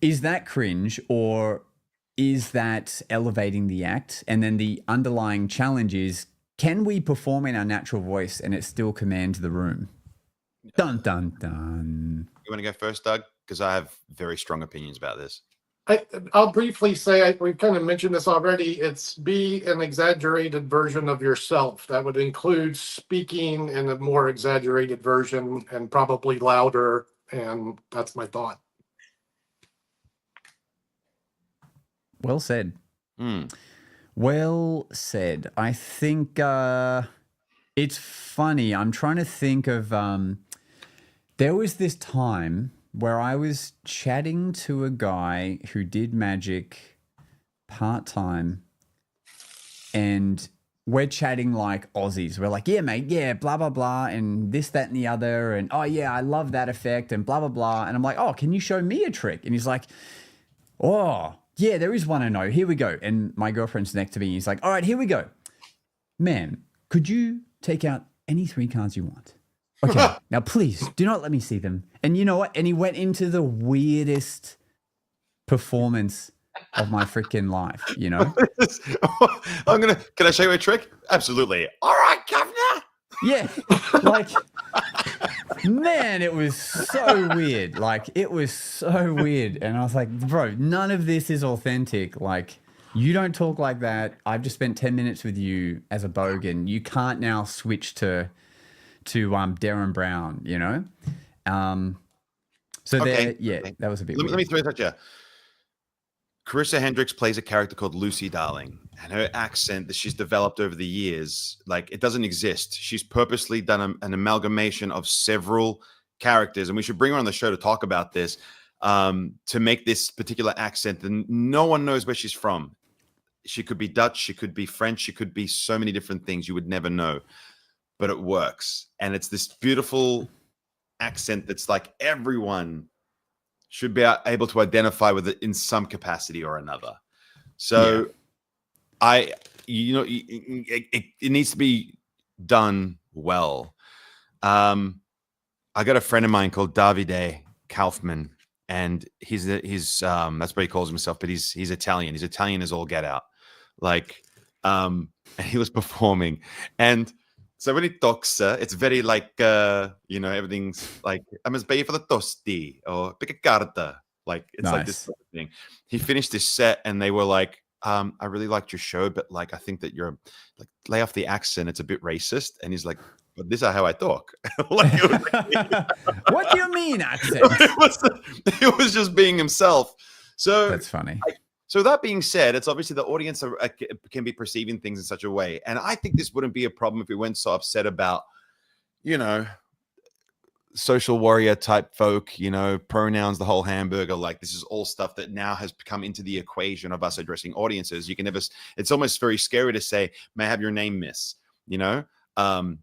that cringe or is that elevating the act? And then the underlying challenge is, can we perform in our natural voice and it still command the room? Dun, dun, dun. You want to go first, Doug? Because I have very strong opinions about this. I'll briefly say, we've kind of mentioned this already. It's be an exaggerated version of yourself. That would include speaking in a more exaggerated version and probably louder. And that's my thought. Well said. Well said. I think it's funny. I'm trying to think of, there was this time where I was chatting to a guy who did magic part-time, and we're chatting like Aussies. We're like, yeah, mate, yeah, blah, blah, blah, and this, that, and the other, and oh, yeah, I love that effect, and blah, blah, blah. And I'm like, oh, can you show me a trick? And he's like, oh, yeah, there is one I know. Here we go. And my girlfriend's next to me. He's like, all right, here we go. Man, could you take out any 3 cards you want? Okay, now please do not let me see them. And you know what? And he went into the weirdest performance of my freaking life, you know? Can I show you a trick? Absolutely. All right, governor. Yeah, like, man, it was so weird. Like, it was so weird. And I was like, bro, none of this is authentic. Like, You don't talk like that. I've just spent 10 minutes with you as a bogan. You can't now switch to Darren Brown, you know? So Okay. that was a bit Let weird. me throw that here. Carissa Hendricks plays a character called Lucy Darling, and her accent that she's developed over the years, like it doesn't exist. She's purposely done an amalgamation of several characters, and we should bring her on the show to talk about this, to make this particular accent. And no one knows where she's from. She could be Dutch, she could be French, she could be so many different things you would never know, but it works. And it's this beautiful accent that's like everyone should be able to identify with it in some capacity or another. So it needs to be done well. I got a friend of mine called Davide Kaufman, and he's that's what he calls himself, but he's Italian. He's Italian as all get out. Like, and he was performing, and so when he talks, it's very like, everything's like, I'm as pay for the tosti or pick a carta. Like, it's like this sort of thing. He finished his set and they were like, I really liked your show, but like, I think that you're like, lay off the accent. It's a bit racist. And he's like, but this is how I talk. Like, What do you mean accent? it was just being himself. So that's funny. So that being said, it's obviously the audience can be perceiving things in such a way. And I think this wouldn't be a problem if we weren't so upset about, social warrior type folk, pronouns, the whole hamburger. Like, this is all stuff that now has come into the equation of us addressing audiences. You can never, it's almost very scary to say, may I have your name, miss? I don't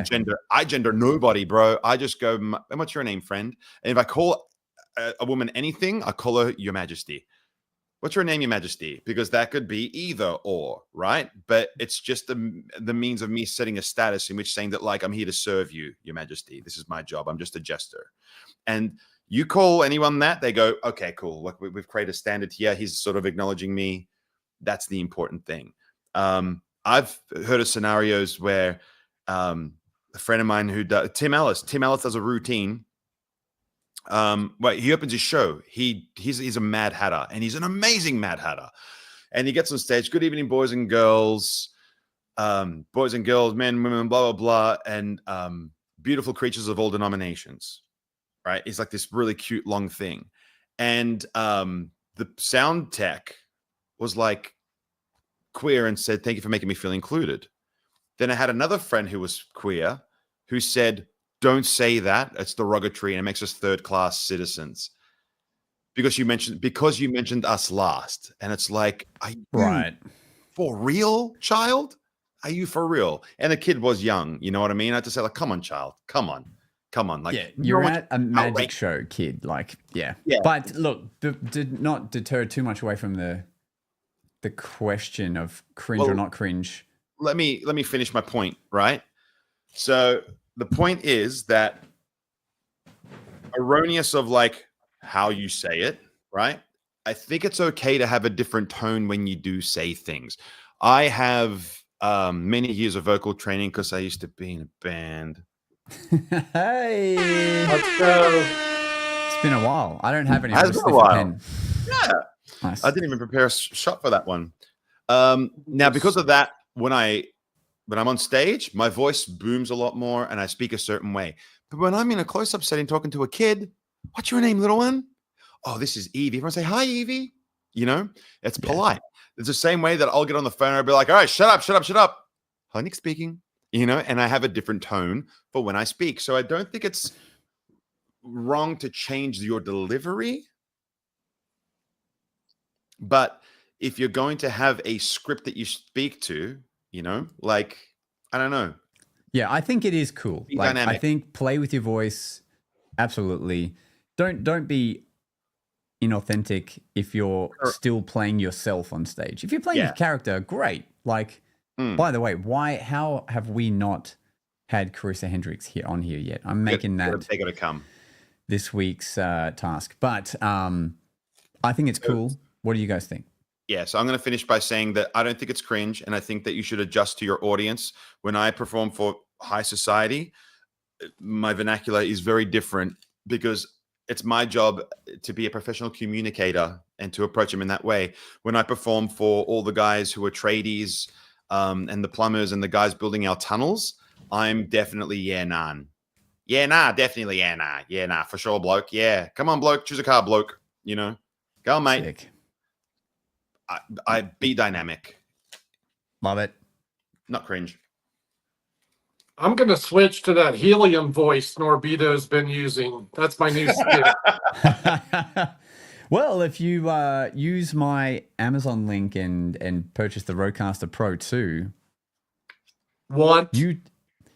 gender. I gender nobody, bro. I just go, what's your name, friend? And if I call a woman anything, I call her Your Majesty. What's your name, Your Majesty? Because that could be either or, right? But it's just the means of me setting a status in which saying that, like, I'm here to serve you, Your Majesty. This is my job. I'm just a jester. And you call anyone that, they go, okay, cool. Look, we've created a standard here. He's sort of acknowledging me. That's the important thing. I've heard of scenarios where a friend of mine who does, Tim Ellis does a routine. He opens his show. He's a Mad Hatter, and he's an amazing Mad Hatter. And he gets on stage. Good evening, boys and girls, men, women, blah blah blah, and beautiful creatures of all denominations. Right? It's like this really cute long thing, and the sound tech was like queer and said, "Thank you for making me feel included." Then I had another friend who was queer who said, don't say that. It's derogatory and it makes us third-class citizens. Because you mentioned us last. And it's like, are you for real, child? Are you for real? And the kid was young. You know what I mean? I had to say, like, come on, child. Come on. Like, yeah, you're at a magic show, kid. Like, yeah. But look, did not deter too much away from the question of cringe or not cringe. Let me finish my point, right? So the point is that erroneous of like how you say it, right? I think it's okay to have a different tone when you do say things. I have many years of vocal training because I used to be in a band. Hey, let's go. It's been a while. I don't have any. It's been a while. Pen. Yeah, nice. I didn't even prepare a shot for that one. Now, because of that, when I'm on stage, my voice booms a lot more and I speak a certain way. But when I'm in a close-up setting talking to a kid, what's your name, little one? Oh, this is Evie. Everyone say, hi, Evie. It's polite. It's the same way that I'll get on the phone and I'll be like, all right, shut up. Hi, Nick speaking. And I have a different tone for when I speak. So I don't think it's wrong to change your delivery. But if you're going to have a script that you speak to, like, I don't know. Yeah, I think it is cool. Be like, dynamic. I think play with your voice. Absolutely. Don't be inauthentic if you're still playing yourself on stage. If you're playing a character, great. Like, by the way, how have we not had Carissa Hendricks here yet? I'm making that. They got to come this week's task. But I think it's cool. What do you guys think? Yeah, so I'm going to finish by saying that I don't think it's cringe, and I think that you should adjust to your audience. When I perform for high society, my vernacular is very different because it's my job to be a professional communicator and to approach them in that way. When I perform for all the guys who are tradies and the plumbers and the guys building our tunnels, I'm definitely definitely for sure, bloke. Yeah, come on, bloke, choose a car, bloke. You know, go on, mate. Sick. I be dynamic, Love it. not cringe. I'm going to switch to that helium voice Norbito's been using. That's my new skill. Well, if you use my Amazon link and purchase the Rodecaster Pro 2,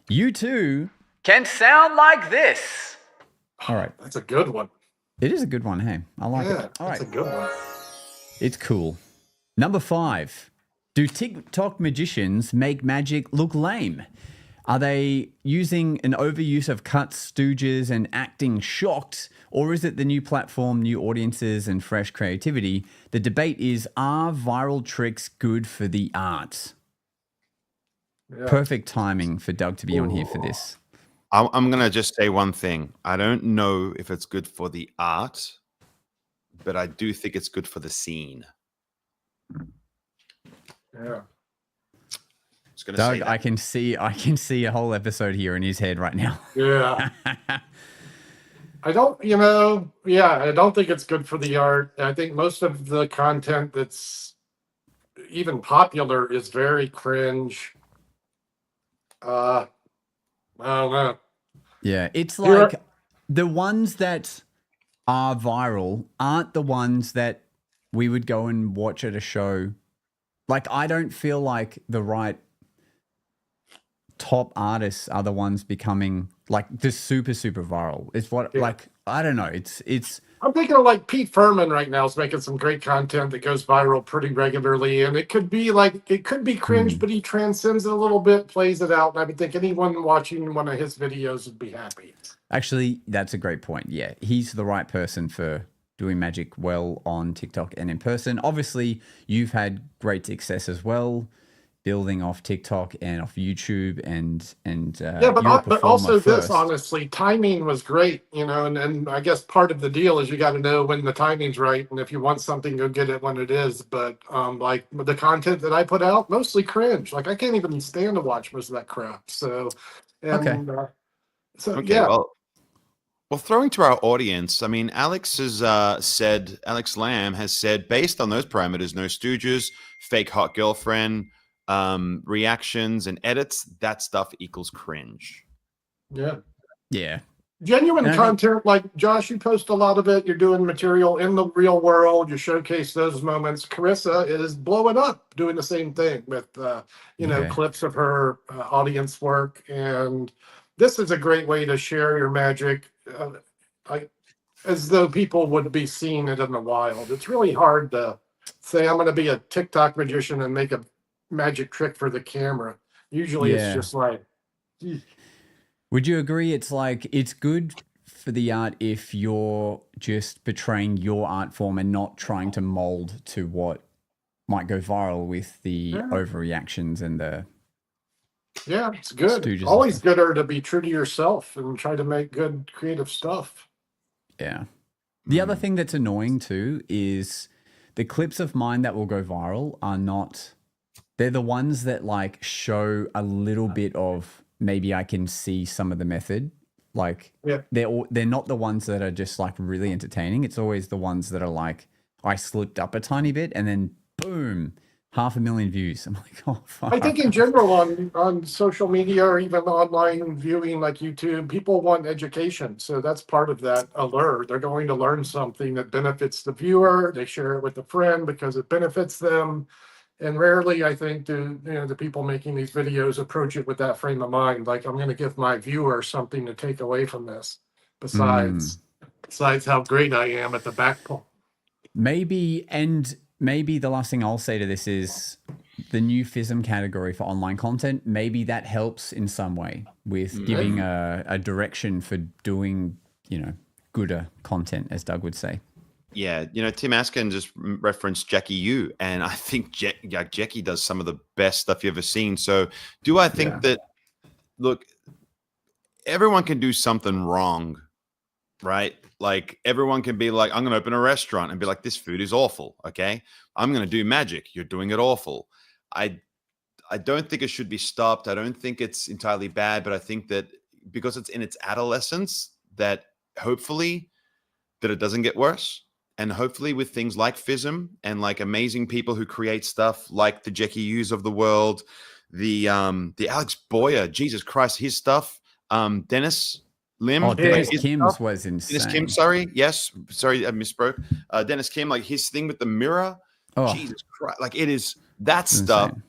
you too can sound like this. All right. That's a good one. It is a good one, hey. I like it. All right. That's a good one. It's cool. Number 5. Do TikTok magicians make magic look lame? Are they using an overuse of cuts, stooges, and acting shocked? Or is it the new platform, new audiences, and fresh creativity? The debate is, are viral tricks good for the art? Yeah. Perfect timing for Doug to be on here for this. I'm going to just say one thing. I don't know if it's good for the art, but I do think it's good for the scene. Yeah. Doug, I can see a whole episode here in his head right now. Yeah. I don't think it's good for the art. I think most of the content that's even popular is very cringe. I don't know. Yeah, it's like the ones that are viral aren't the ones that we would go and watch at a show. Like, I don't feel like the right top artists are the ones becoming like the super viral. It's what like I don't know. It's. I'm thinking of like Pete Furman right now is making some great content that goes viral pretty regularly, and it could be cringe, but he transcends it a little bit, plays it out, and I would think anyone watching one of his videos would be happy. Actually, that's a great point. Yeah, he's the right person for doing magic well on TikTok and in person. Obviously, you've had great success as well, building off TikTok and off YouTube and but also this, honestly, timing was great, and I guess part of the deal is you got to know when the timing's right, and if you want something, go get it when it is. But like the content that I put out, mostly cringe. Like I can't even stand to watch most of that crap. So, yeah. Well, throwing to our audience, I mean, Alex Lamb has said, based on those parameters, no stooges, fake hot girlfriend, reactions and edits, that stuff equals cringe. Yeah. Genuine content, like Josh, you post a lot of it. You're doing material in the real world. You showcase those moments. Carissa is blowing up, doing the same thing with clips of her audience work, and this is a great way to share your magic, as though people would be seeing it in the wild. It's really hard to say I'm going to be a TikTok magician and make a magic trick for the camera. Usually it's just like, would you agree it's like it's good for the art if you're just portraying your art form and not trying to mold to what might go viral with the overreactions and the it's good. Always gooder to be true to yourself and try to make good creative stuff. The other thing that's annoying too is the clips of mine that will go viral are not, they're the ones that like show a little bit of maybe I can see some of the method. Like they're not the ones that are just like really entertaining. It's always the ones that are like, I slipped up a tiny bit and then boom, 500,000 views. I'm like, oh, fuck. I think in general on social media or even online viewing like YouTube, people want education. So that's part of that allure. They're going to learn something that benefits the viewer. They share it with a friend because it benefits them. And rarely, I think, do the people making these videos approach it with that frame of mind. Like, I'm going to give my viewer something to take away from this. Besides how great I am at the backbone. Maybe the last thing I'll say to this is the new FISM category for online content. Maybe that helps in some way with giving a direction for doing, gooder content, as Doug would say. Yeah, Tim Askin just referenced Jackie Yu, and I think Jackie does some of the best stuff you've ever seen. So do I think that, look, everyone can do something wrong, right? Like everyone can be like, I'm going to open a restaurant and be like, this food is awful. Okay. I'm going to do magic. You're doing it awful. I don't think it should be stopped. I don't think it's entirely bad, but I think that because it's in its adolescence, that hopefully that it doesn't get worse. And hopefully with things like FISM and like amazing people who create stuff like the Jackie Hughes of the world, the Alex Boyer, Jesus Christ, his stuff, Dennis Lim. Oh, Dennis his Kim's stuff. was insane. Dennis Kim, sorry. Yes. Sorry, I misspoke. Dennis Kim, like his thing with the mirror. Oh, Jesus Christ. Like it is that it's stuff. insane.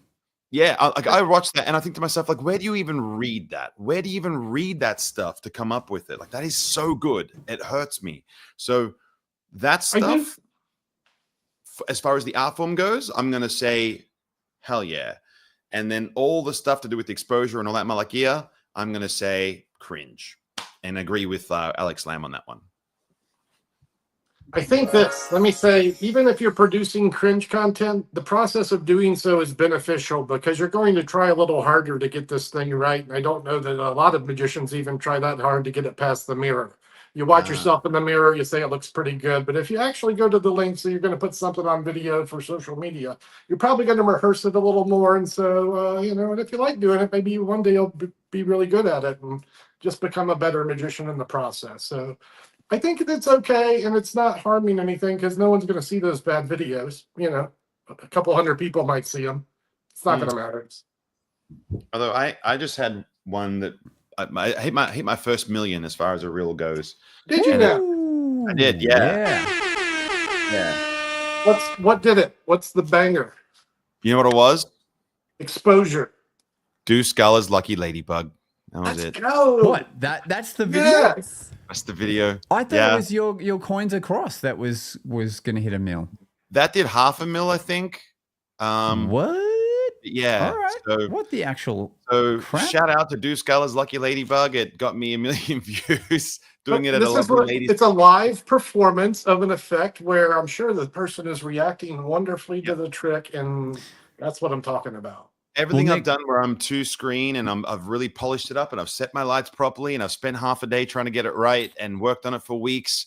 Yeah. I watched that and I think to myself, like, where do you even read that? Where do you even read that stuff to come up with it? Like, that is so good. It hurts me. So that stuff, as far as the art form goes, I'm going to say, hell yeah. And then all the stuff to do with the exposure and all that malakia, I'm going to say cringe. And agree with Alex Lamb on that one. I think that, let me say, even if you're producing cringe content, the process of doing so is beneficial because you're going to try a little harder to get this thing right. And I don't know that a lot of magicians even try that hard to get it past the mirror. You watch yourself in the mirror, you say it looks pretty good. But if you actually go to the length, so you're going to put something on video for social media, you're probably going to rehearse it a little more. And so, and if you like doing it, maybe one day you'll be really good at it and just become a better magician in the process. So I think it's okay, and it's not harming anything because no one's going to see those bad videos. A couple hundred people might see them. It's not going to matter. Although I just had one that I hit my first million as far as a reel goes. Did you now? I did, yeah. What did it? What's the banger? You know what it was? Exposure. Deuce Scala's Lucky Ladybug. That was Let's it. go. What? That's the video? Yes. That's the video. I thought it was your coins across that was going to hit a mil. That did $500,000, I think. What? Yeah. All right. So, what the actual crap? Shout out to Deuce Scala's Lucky Ladybug. It got me 1 million views. Doing it at This a is lovely ladies. It's a live performance of an effect where I'm sure the person is reacting wonderfully to the trick, and that's what I'm talking about. Everything I've done where I'm 2-screen and I've really polished it up and I've set my lights properly and I've spent half a day trying to get it right and worked on it for weeks.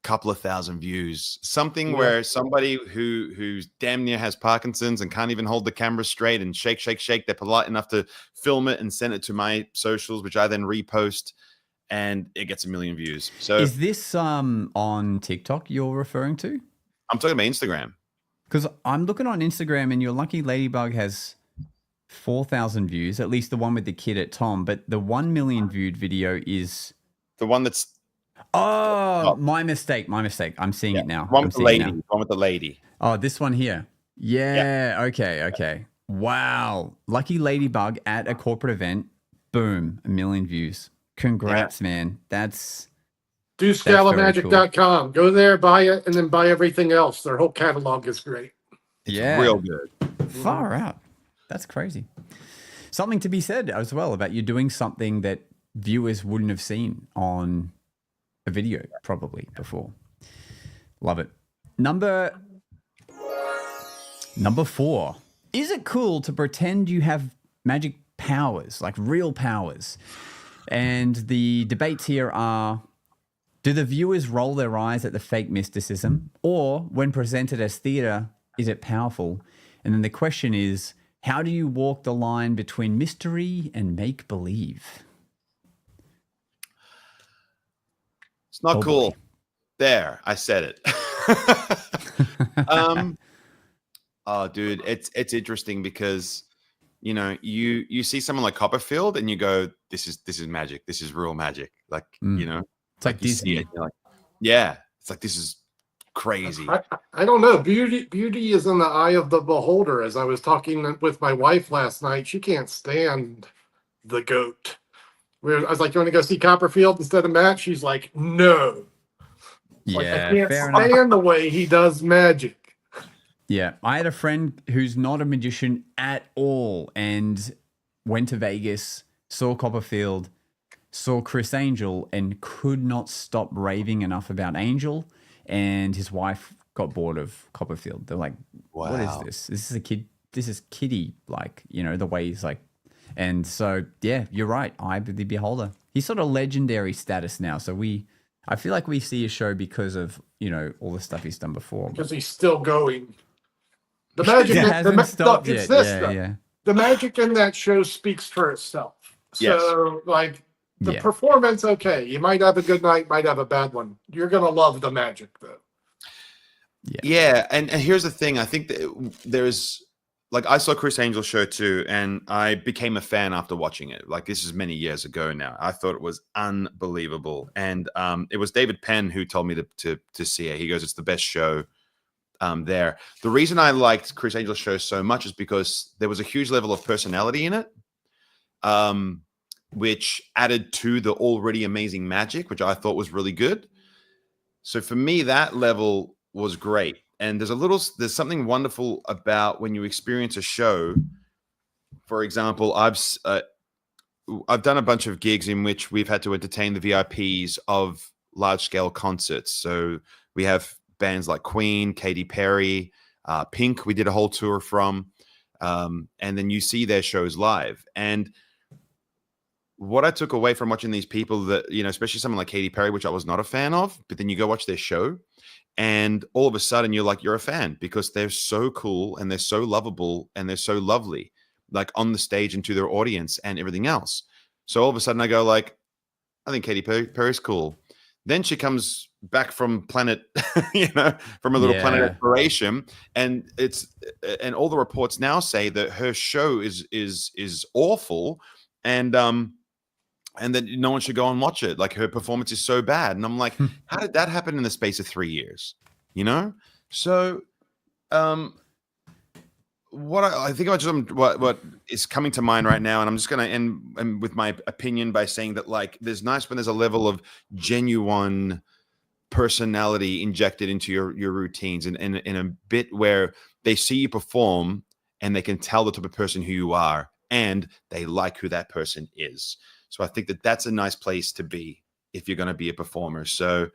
Couple of thousand views. Something where somebody who's damn near has Parkinson's and can't even hold the camera straight and shake. They're polite enough to film it and send it to my socials, which I then repost, and it gets 1 million views. So is this on TikTok you're referring to? I'm talking about Instagram. Because I'm looking on Instagram and your Lucky Ladybug has 4,000 views, at least the one with the kid at Tom, but the 1 million viewed video is the one that's my mistake. I'm seeing it now. One with the lady. Oh, this one here. Yeah. Okay. Wow. Lucky Ladybug at a corporate event. Boom. 1 million views. Congrats, man. That's DeuceScalaMagic.com. Cool. Go there, buy it, and then buy everything else. Their whole catalog is great. It's real good. Far out. That's crazy. Something to be said as well about you doing something that viewers wouldn't have seen on a video probably before. Love it. Number 4. Is it cool to pretend you have magic powers, like real powers? And the debates here are, do the viewers roll their eyes at the fake mysticism? Or when presented as theater, is it powerful? And then the question is, how do you walk the line between mystery and make-believe? It's not cool. Boy. There, I said it. Oh, dude, it's interesting because you see someone like Copperfield and you go, this is magic. This is real magic. Like it's like Disney. It, you're like, yeah, it's like this is crazy. I don't know. Beauty is in the eye of the beholder. As I was talking with my wife last night, she can't stand the goat. I was like, you want to go see Copperfield instead of Matt? She's like, no. Yeah, I can't stand the way he does magic. Yeah, I had a friend who's not a magician at all and went to Vegas, saw Copperfield, saw Chris Angel, and could not stop raving enough about Angel. And his wife got bored of Copperfield. They're like, wow. What is this? This is a kid. This is kiddie, like, the way he's like. And so, yeah, you're right. Eye of the beholder. He's sort of legendary status now. So we I feel like we see his show because of, all the stuff he's done before. Because he's still going. The magic It hasn't stopped it's yet. this, though. Yeah. The magic in that show speaks for itself. So, the Yeah. performance, okay. You might have a good night, might have a bad one. You're going to love the magic, though. Yeah. And here's the thing. I think that there's, like, I saw Chris Angel's show too, and I became a fan after watching it. Like, this is many years ago now. I thought it was unbelievable. And it was David Penn who told me to see it. He goes, it's the best show there. The reason I liked Chris Angel's show so much is because there was a huge level of personality in it, which added to the already amazing magic, which I thought was really good. So for me, that level was great. And there's something wonderful about when you experience a show. For example, I've done a bunch of gigs in which we've had to entertain the VIPs of large scale concerts. So we have bands like Queen, Katy Perry, Pink. We did a whole tour from, and then you see their shows live. And what I took away from watching these people that, especially someone like Katy Perry, which I was not a fan of, but then you go watch their show, and all of a sudden you're a fan because they're so cool and they're so lovable and they're so lovely, like on the stage and to their audience and everything else. So all of a sudden I go like, I think Katy Perry's cool. Then she comes back from planet, from a little planet exploration, and all the reports now say that her show is awful, and that no one should go and watch it. Like, her performance is so bad. And I'm like, how did that happen in the space of 3 years? So, what is coming to mind right now, and I'm just going to end with my opinion by saying that, like, there's nice when there's a level of genuine personality injected into your routines, and in a bit where they see you perform and they can tell the type of person who you are, and they like who that person is. So I think that that's a nice place to be if you're going to be a performer. So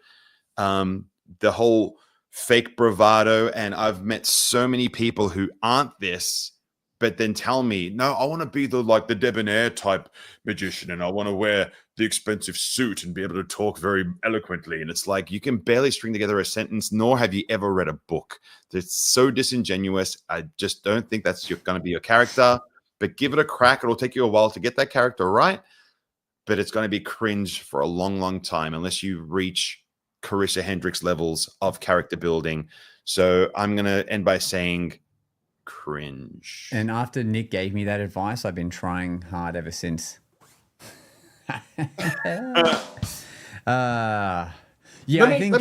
the whole fake bravado, and I've met so many people who aren't this, but then tell me, no, I want to be the debonair type magician, and I want to wear the expensive suit and be able to talk very eloquently. And it's like, you can barely string together a sentence, nor have you ever read a book. It's so disingenuous. I just don't think that's going to be your character, but give it a crack. It'll take you a while to get that character right, but it's going to be cringe for a long, long time unless you reach Carissa Hendricks levels of character building. So I'm going to end by saying cringe. And after Nick gave me that advice, I've been trying hard ever since. Let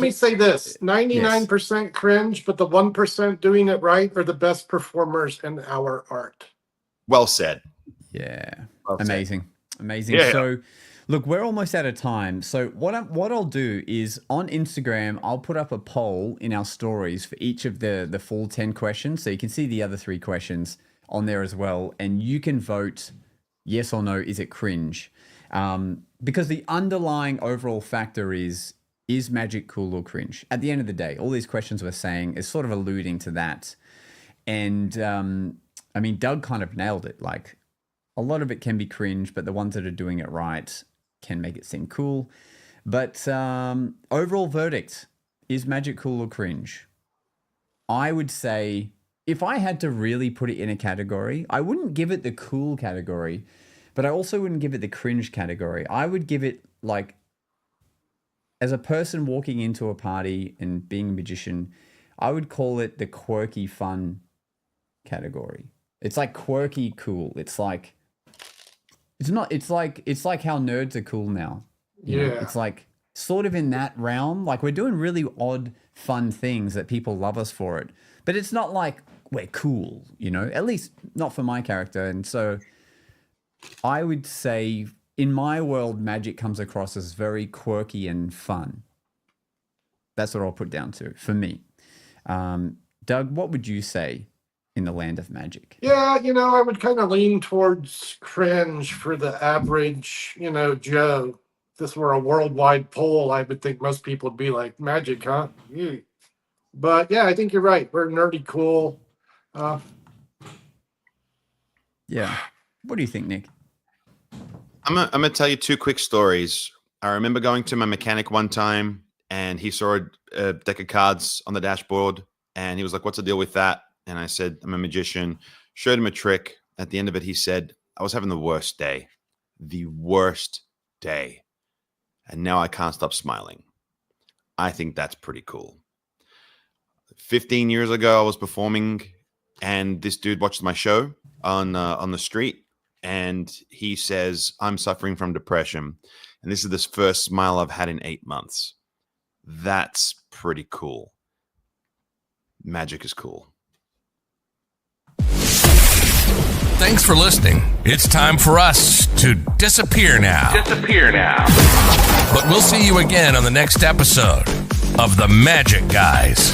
me say this: 99% cringe, but the 1% doing it right are the best performers in our art. Well said. Yeah. Well Amazing. said. Amazing. Yeah. So look, we're almost out of time. So what I'll do is on Instagram, I'll put up a poll in our stories for each of the full 10 questions. So you can see the other 3 questions on there as well. And you can vote yes or no, is it cringe? Because the underlying overall factor is magic cool or cringe? At the end of the day, all these questions we're saying is sort of alluding to that. And I mean, Doug kind of nailed it. Like, a lot of it can be cringe, but the ones that are doing it right can make it seem cool. But overall verdict, is magic cool or cringe? I would say, if I had to really put it in a category, I wouldn't give it the cool category, but I also wouldn't give it the cringe category. I would give it, like, as a person walking into a party and being a magician, I would call it the quirky fun category. It's like quirky cool. It's like, it's like how nerds are cool now. You know? It's like sort of in that realm. Like, we're doing really odd, fun things that people love us for it. But it's not like we're cool, at least not for my character. And so I would say, in my world, magic comes across as very quirky and fun. That's what I'll put down to for me. Doug, what would you say in the land of magic? Yeah, I would kind of lean towards cringe for the average, Joe. If this were a worldwide poll, I would think most people would be like, magic, huh? Yeah. But yeah, I think you're right. We're nerdy cool. Yeah. What do you think, Nick? I'm gonna tell you 2 quick stories. I remember going to my mechanic one time and he saw a deck of cards on the dashboard and he was like, "What's the deal with that?" And I said, "I'm a magician." Showed him a trick. At the end of it, he said, "I was having the worst day. The worst day. And now I can't stop smiling." I think that's pretty cool. 15 years ago, I was performing and this dude watched my show on the street and he says, "I'm suffering from depression. And this is the first smile I've had in 8 months." That's pretty cool. Magic is cool. Thanks for listening. It's time for us to disappear now. But we'll see you again on the next episode of The Magic Guys.